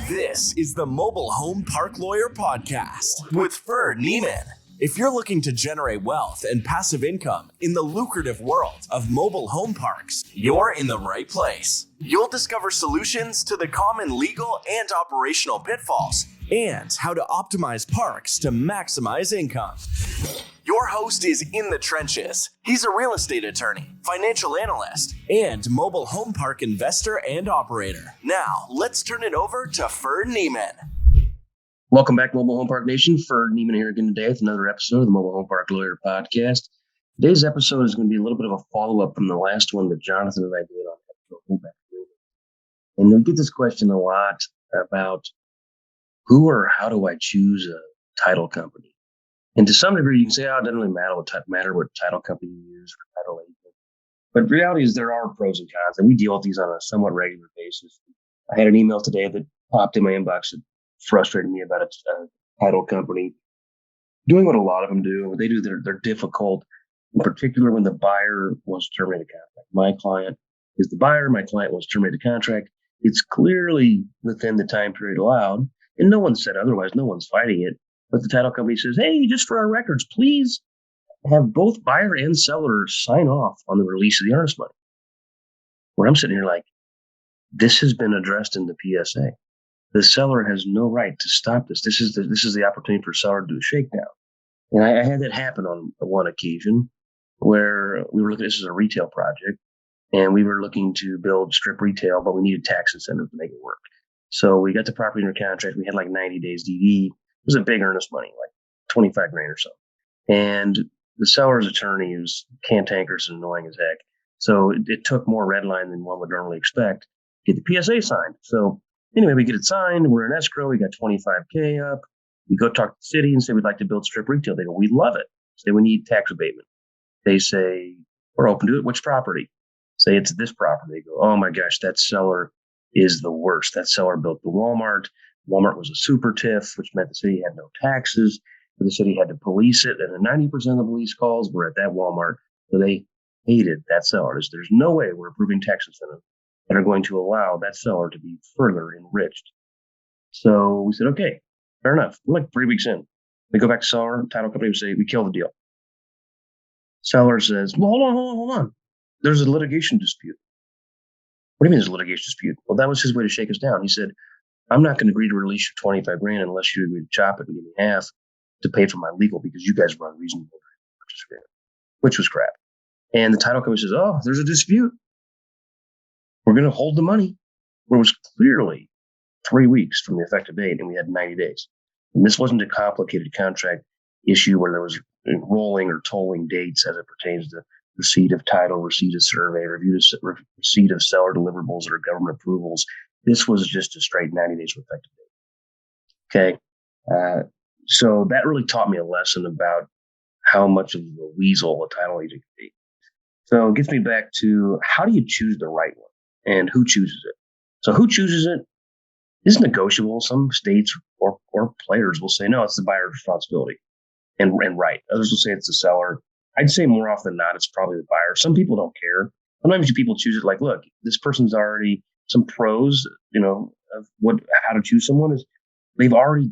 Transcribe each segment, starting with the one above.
This is the Mobile Home Park Lawyer Podcast with Ferd Niemann. If you're looking to generate wealth and passive income in the lucrative world of mobile home parks, you're in the right place. You'll discover solutions to the common legal and operational pitfalls and how to optimize parks to maximize income. Your host is in the trenches. He's a real estate attorney, financial analyst, and mobile home park investor and operator. Now, let's turn it over to Ferd Niemann. Welcome back, Mobile Home Park Nation. Ferd Niemann here again today with another episode of the Mobile Home Park Lawyer Podcast. Today's episode is going to be a little bit of a follow-up from the last one that Jonathan and I did on episode Home Back. And we get this question a lot about who or how do I choose a title company? And to some degree, you can say, oh, it doesn't really matter what title company you use for title agent. But the reality is there are pros and cons, and we deal with these on a somewhat regular basis. I had an email today that popped in my inbox that frustrated me about a title company doing what a lot of them do. What they do, they're difficult, in particular when the buyer wants to terminate a contract. My client is the buyer. My client wants to terminate the contract. It's clearly within the time period allowed, and no one said otherwise. No one's fighting it. But the title company says, hey, just for our records, please have both buyer and seller sign off on the release of the earnest money. Where I'm sitting here like, this has been addressed in the PSA. The seller has no right to stop this. This is the opportunity for a seller to do a shakedown. And I had that happen on one occasion where we were looking at this as a retail project, and we were looking to build strip retail, but we needed tax incentives to make it work. So we got the property under contract. We had like 90 days DD. It was a big earnest money, like 25 grand or so. And the seller's attorney is cantankerous and annoying as heck. So it took more red line than one would normally expect to get the PSA signed. So anyway, we get it signed. We're in escrow. We got 25K up. We go talk to the city and say, we'd like to build strip retail. They go, we love it. Say, we need tax abatement. They say, we're open to it. Which property? Say, it's this property. They go, oh my gosh, that seller is the worst. That seller built the Walmart. Walmart was a super TIF, which meant the city had no taxes. So the city had to police it. And 90% of the police calls were at that Walmart. So they hated that seller. There's no way we're approving tax incentives that are going to allow that seller to be further enriched. So we said, okay, fair enough. We're like 3 weeks in. We go back to seller, title company, we say, we kill the deal. Seller says, well, hold on. There's a litigation dispute. What do you mean there's a litigation dispute? Well, that was his way to shake us down. He said, I'm not going to agree to release your 25 grand unless you agree to chop it and give me half to pay for my legal because you guys run reasonable purchase agreement, which was crap. And the title company says, oh, there's a dispute. We're going to hold the money. Where it was clearly 3 weeks from the effective date, and we had 90 days. And this wasn't a complicated contract issue where there was rolling or tolling dates as it pertains to receipt of title, receipt of survey, receipt of seller deliverables or government approvals. This was just a straight 90 days from effective date. Okay. So that really taught me a lesson about how much of a weasel a title agent can be. So it gets me back to how do you choose the right one and who chooses it? So who chooses it is negotiable. Some states or players will say, no, it's the buyer's responsibility and right. Others will say it's the seller. I'd say more often than not, it's probably the buyer. Some people don't care. Sometimes people choose it like, look, this person's already some pros, of how to choose someone is they've already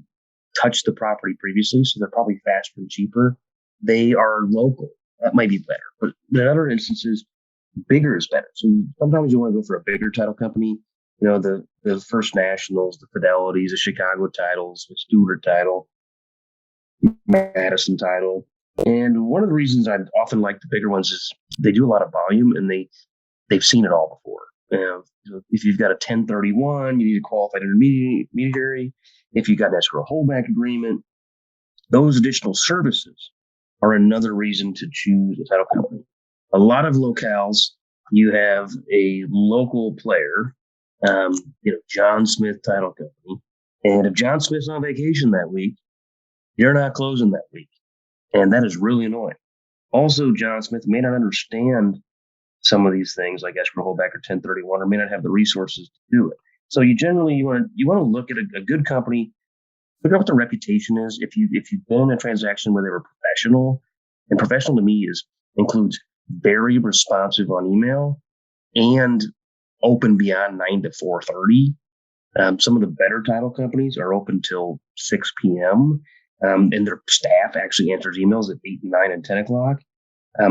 touched the property previously. So they're probably faster and cheaper. They are local. That might be better. But in other instances, bigger is better. So sometimes you want to go for a bigger title company. The First Nationals, the Fidelities, the Chicago Titles, the Stewart Title, Madison Title. And one of the reasons I often like the bigger ones is they do a lot of volume and they've seen it all before. If you've got a 1031, you need a qualified intermediary. If you've got an escrow holdback agreement, those additional services are another reason to choose a title company. A lot of locales, you have a local player, John Smith Title Company. And if John Smith's on vacation that week, you're not closing that week. And that is really annoying. Also, John Smith may not understand some of these things like escrow holdback or 1031, or may not have the resources to do it. So you want to look at a good company, figure out what their reputation is. If you've been in a transaction where they were professional, and professional to me includes very responsive on email and open beyond 9 to 4:30. Some of the better title companies are open till 6 p.m. And their staff actually answers emails at 8, 9, and 10 o'clock.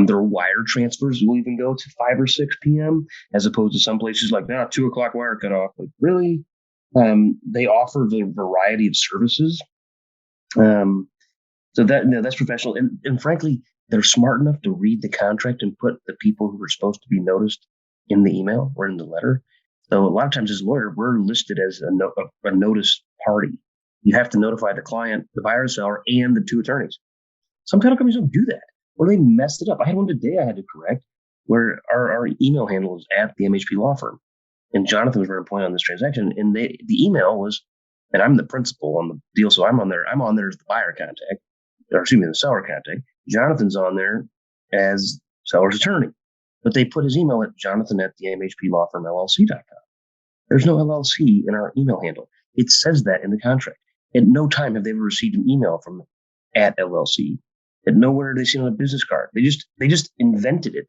Their wire transfers will even go to 5 or 6 p.m. as opposed to some places like, 2 o'clock wire cutoff. Like, really? They offer the variety of services. So that's professional. And frankly, they're smart enough to read the contract and put the people who are supposed to be noticed in the email or in the letter. So a lot of times as a lawyer, we're listed as a notice party. You have to notify the client, the buyer, the seller, and the two attorneys. Some title companies don't do that, or they messed it up. I had one today I had to correct where our email handle was at the MHP Law firm, and Jonathan was running point on this transaction, and the email was, and I'm the principal on the deal, so I'm on there. I'm on there as the buyer contact, or excuse me, the seller contact. Jonathan's on there as seller's attorney, but they put his email at Jonathan at the MHP Law Firm LLC.com. There's no LLC in our email handle. It says that in the contract. At no time have they ever received an email from at LLC. At nowhere are they seen on a business card. They just invented it,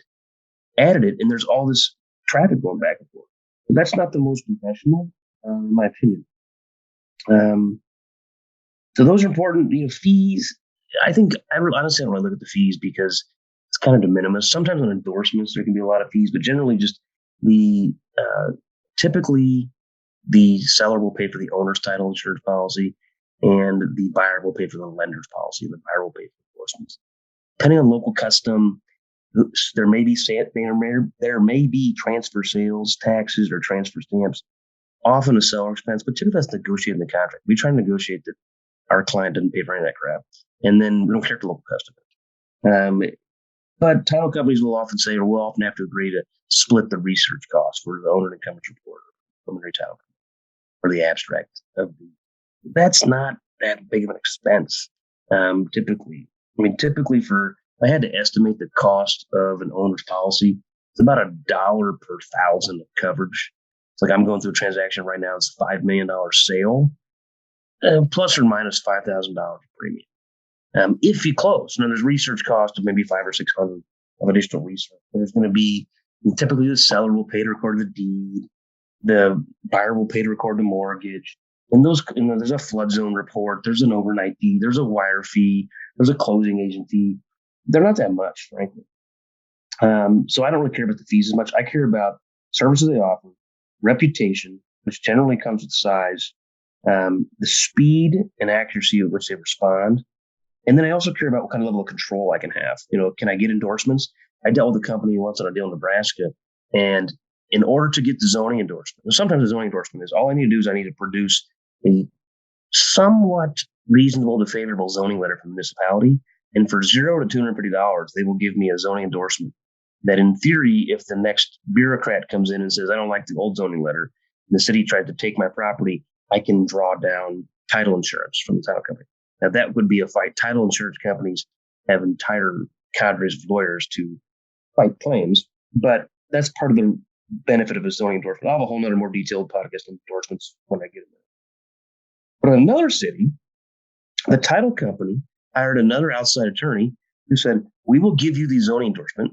added it, and there's all this traffic going back and forth. But that's not the most professional, in my opinion. So those are important. Fees. I think honestly, I don't really look at the fees because it's kind of de minimis. Sometimes on endorsements there can be a lot of fees, but generally just the typically the seller will pay for the owner's title insurance policy, and the buyer will pay for the lender's policy, and the buyer will pay for endorsements. Depending on local custom, there may be transfer sales taxes or transfer stamps, often a seller expense, but typically that's negotiated in the contract. We try to negotiate that our client doesn't pay for any of that crap, and then we don't care to local customers. But title companies will often say, or will often have to agree to split the research costs for the owner and incumbent report, preliminary title company, or the abstract of the. That's not that big of an expense. Typically, for if I had to estimate the cost of an owner's policy, it's about $1 per 1,000 of coverage. It's like I'm going through a transaction right now. It's a $5 million sale, plus or minus $5,000 premium. If you close, there's research cost of maybe 500 or 600 of additional research. There's going to be typically the seller will pay to record the deed, the buyer will pay to record the mortgage, and those there's a flood zone report, there's an overnight deed, there's a wire fee, there's a closing agent fee. They're not that much, frankly. So I don't really care about the fees as much. I care about services they offer, reputation, which generally comes with size, the speed and accuracy at which they respond. And then I also care about what kind of level of control I can have. Can I get endorsements? I dealt with a company once on a deal in Nebraska, and in order to get the zoning endorsement, sometimes the zoning endorsement is all I need to do is I need to produce a somewhat reasonable to favorable zoning letter from the municipality. And for $0 to $250, they will give me a zoning endorsement that in theory, if the next bureaucrat comes in and says, I don't like the old zoning letter, and the city tried to take my property, I can draw down title insurance from the title company. Now, that would be a fight. Title insurance companies have entire cadres of lawyers to fight claims, but that's part of the benefit of a zoning endorsement. I'll have a whole nother more detailed podcast on endorsements when I get in there. But in another city, the title company hired another outside attorney who said, we will give you the zoning endorsement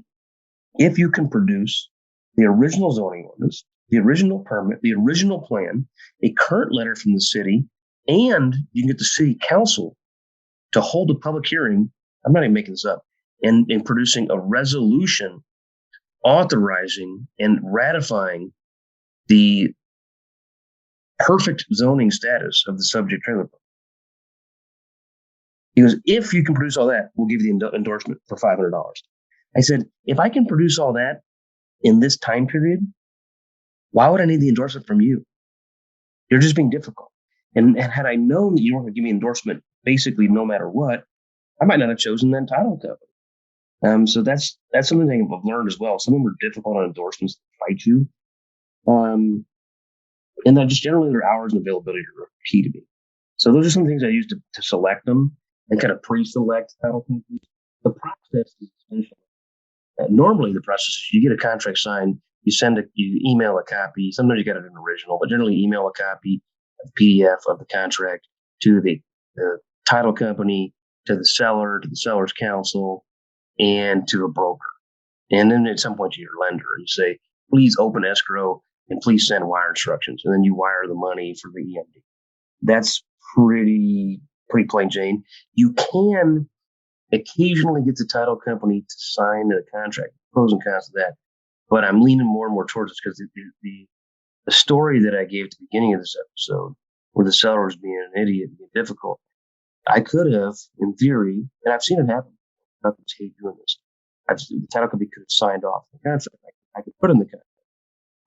if you can produce the original zoning ordinance, the original permit, the original plan, a current letter from the city, and you can get the city council to hold a public hearing. I'm not even making this up. And producing a resolution authorizing and ratifying the perfect zoning status of the subject trailer park. He goes, if you can produce all that, we'll give you the endorsement for $500. I said, if I can produce all that in this time period, why would I need the endorsement from you? You're just being difficult. And had I known that you weren't going to give me endorsement basically no matter what, I might not have chosen that title company. So that's something I've learned as well. Some of them are difficult on endorsements to fight you. And then just generally their hours and availability are key to me. So those are some things I use to select them and kind of pre-select title companies. The process is essential. Normally the process is you get a contract signed, you email a copy. Sometimes you get it in original, but generally email a copy of PDF of the contract to the title company, to the seller, to the seller's counsel, and to a broker. And then at some point to your lender and say, please open escrow and please send wire instructions. And then you wire the money for the EMD. That's pretty plain Jane. You can occasionally get the title company to sign a contract. Pros and cons of that. But I'm leaning more and more towards it because the story that I gave at the beginning of this episode, where the seller was being an idiot and being difficult, I could have, in theory, and I've seen it happen. I don't hate doing this. The title company could have signed off the contract. I could put in the contract.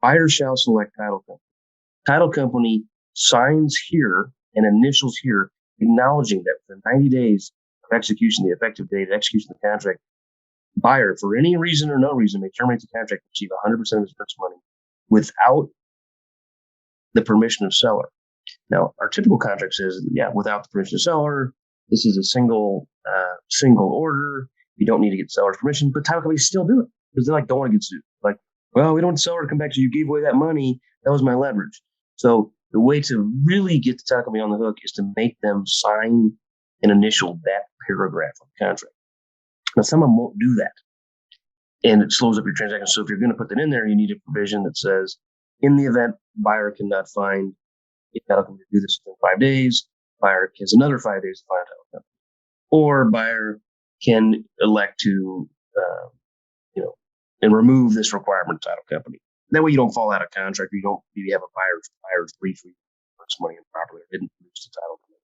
Buyer shall select title company. Title company signs here and initials here, acknowledging that within 90 days of execution, the effective date of execution of the contract, buyer, for any reason or no reason, may terminate the contract and receive 100% of his purchase money without the permission of seller. Now, our typical contract says, without the permission of seller, this is a single order. You don't need to get seller's permission, but title companies still do it because they don't want to get sued. Like, well, we don't want the seller to come back to you. You gave away that money. That was my leverage. So the way to really get the title company on the hook is to make them sign and initial that paragraph of the contract. Now, some of them won't do that, and it slows up your transaction. So if you're going to put that in there, you need a provision that says, in the event buyer cannot find a title company to do this within 5 days, buyer has another 5 days to find a title company, or buyer can elect to, and remove this requirement of title company. That way you don't fall out of contract, or you have a buyer's brief where you purchase money improperly or didn't produce the title company,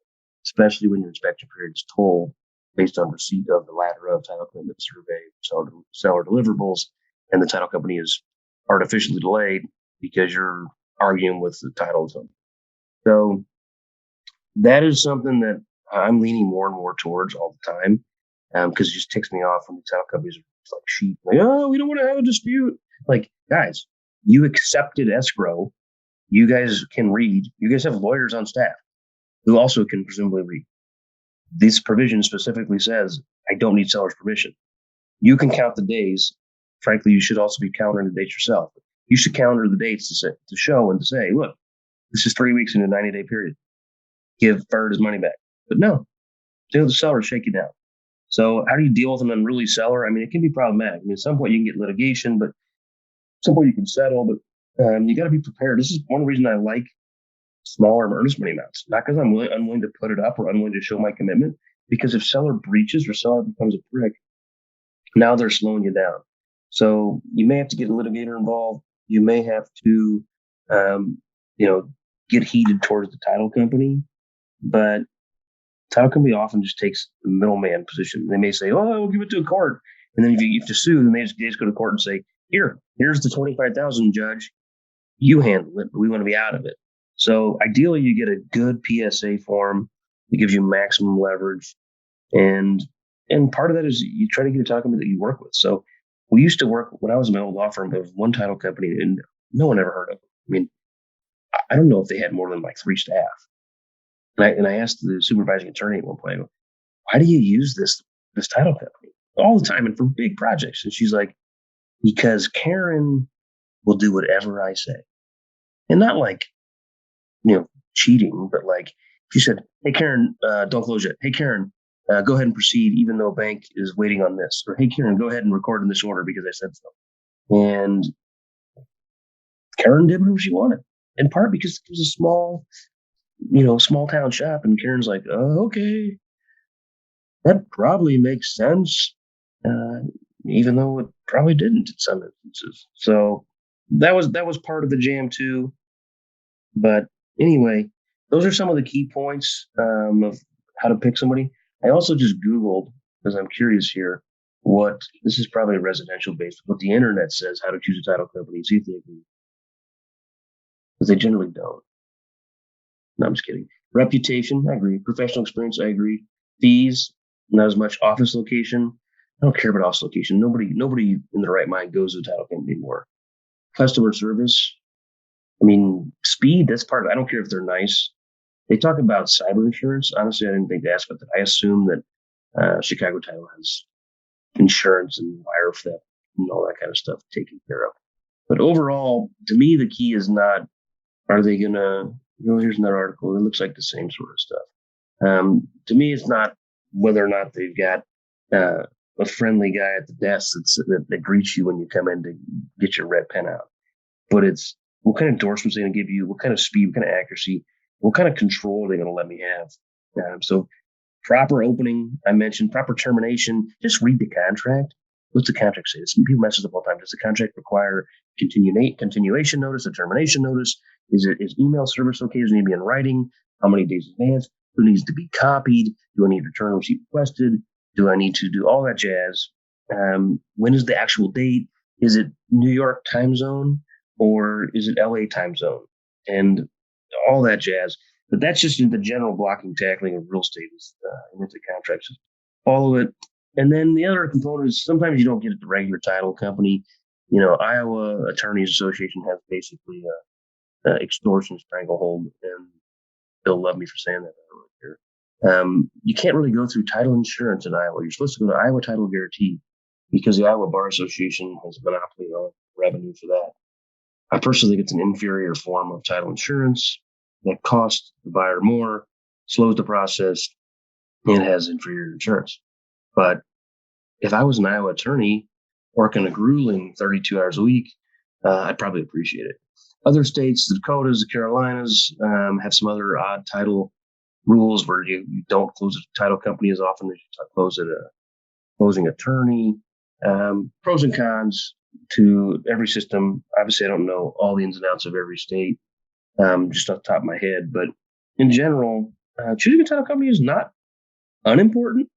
especially when your inspection period is told based on receipt of the latter of title commitment survey, seller deliverables, and the title company is artificially delayed because you're arguing with the title company. So that is something that I'm leaning more and more towards all the time, because it just ticks me off when the title companies are like sheep. Like, oh, we don't want to have a dispute. Like, guys, you accepted escrow. You guys can read. You guys have lawyers on staff who also can presumably read. This provision specifically says, I don't need seller's permission. You can count the days. Frankly, you should also be counting the dates yourself. You should counter the dates to show and to say, look, this is 3 weeks in a 90-day period. Give Ferd his money back. But no, the seller shake you down. So how do you deal with an unruly seller? I mean, it can be problematic. I mean, at some point you can get litigation, but at some point you can settle. But you got to be prepared. This is one reason I like smaller earnest money amounts. Not because I'm unwilling to put it up or unwilling to show my commitment. Because if seller breaches or seller becomes a prick, now they're slowing you down. So you may have to get a litigator involved. You may have to, get heated towards the title company. But title company often just takes the middleman position. They may say, "Oh, we'll give it to a court," and then if you have to sue, then they just go to court and say, "Here's the $25,000, judge. You handle it, but we want to be out of it." So ideally, you get a good PSA form that gives you maximum leverage, and part of that is you try to get a title company that you work with. So we used to work when I was in my old law firm. There was one title company, and no one ever heard of them. I mean, I don't know if they had more than like 3 staff. And I asked the supervising attorney at one point, I go, why do you use this title company all the time and for big projects? And she's like, because Karen will do whatever I say. And not like, cheating, but like she said, hey, Karen, don't close yet. Hey, Karen, go ahead and proceed even though bank is waiting on this. Or, hey, Karen, go ahead and record in this order because I said so. And Karen did whatever she wanted, in part because it was a small town shop, and Karen's like, oh, okay, that probably makes sense, even though it probably didn't in some instances. So that was part of the jam too. But anyway, those are some of the key points of how to pick somebody. I also just Googled, because I'm curious here, this is probably residential based, what the internet says, how to choose a title company, see if they agree. Because they generally don't. No, I'm just kidding. Reputation, I agree. Professional experience, I agree. Fees, not as much. Office location, I don't care about office location. Nobody in their right mind goes to a title company anymore. Customer service, I mean, speed, that's part of it. I don't care if they're nice. They talk about cyber insurance. Honestly, I didn't think to ask about that. I assume that Chicago Title has insurance and wire theft and all that kind of stuff taken care of. But overall, to me, the key is not, are they going to, here's another article. It looks like the same sort of stuff. To me, it's not whether or not they've got a friendly guy at the desk that greets you when you come in to get your red pen out. But it's, what kind of endorsements they're going to give you, what kind of speed, what kind of accuracy, what kind of control are they going to let me have. So proper opening, I mentioned, proper termination. Just read the contract. What's the contract say? Some people mess this up all the time. Does the contract require continuation notice, a termination notice? Is email service okay? Does it need to be in writing? How many days in advance? Who needs to be copied? Do I need return receipt requested? Do I need to do all that jazz? When is the actual date? Is it New York time zone or is it LA time zone? And all that jazz. But that's just the general blocking, tackling of real estate is into contracts. Follow it. And then the other component is sometimes you don't get it the regular title company. Iowa Attorneys Association has basically extortion stranglehold, and they'll love me for saying that here. You can't really go through title insurance in Iowa. You're supposed to go to Iowa Title Guarantee because the Iowa Bar Association has a monopoly on revenue for that. I personally think it's an inferior form of title insurance that costs the buyer more, slows the process, and has inferior insurance. But if I was an Iowa attorney working a grueling 32 hours a week, I'd probably appreciate it. Other states, the Dakotas, the Carolinas, have some other odd title rules where you don't close a title company as often as you close at a closing attorney. Pros and cons to every system. Obviously, I don't know all the ins and outs of every state, just off the top of my head. But in general, choosing a title company is not unimportant.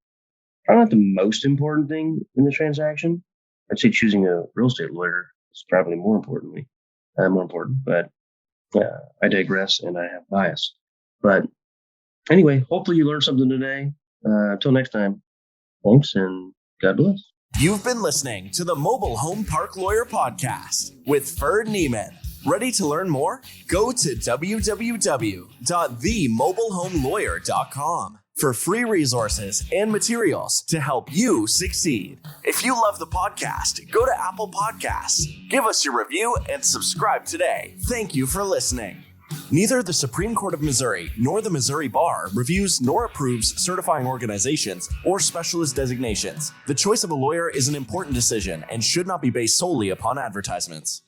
Probably not the most important thing in the transaction. I'd say choosing a real estate lawyer is probably more important. But I digress and I have bias. But anyway, hopefully you learned something today. Until next time, thanks and God bless. You've been listening to the Mobile Home Park Lawyer Podcast with Ferd Niemann. Ready to learn more? Go to www.themobilehomelawyer.com for free resources and materials to help you succeed. If you love the podcast, go to Apple Podcasts, give us your review, and subscribe today. Thank you for listening. Neither the Supreme Court of Missouri nor the Missouri Bar reviews nor approves certifying organizations or specialist designations. The choice of a lawyer is an important decision and should not be based solely upon advertisements.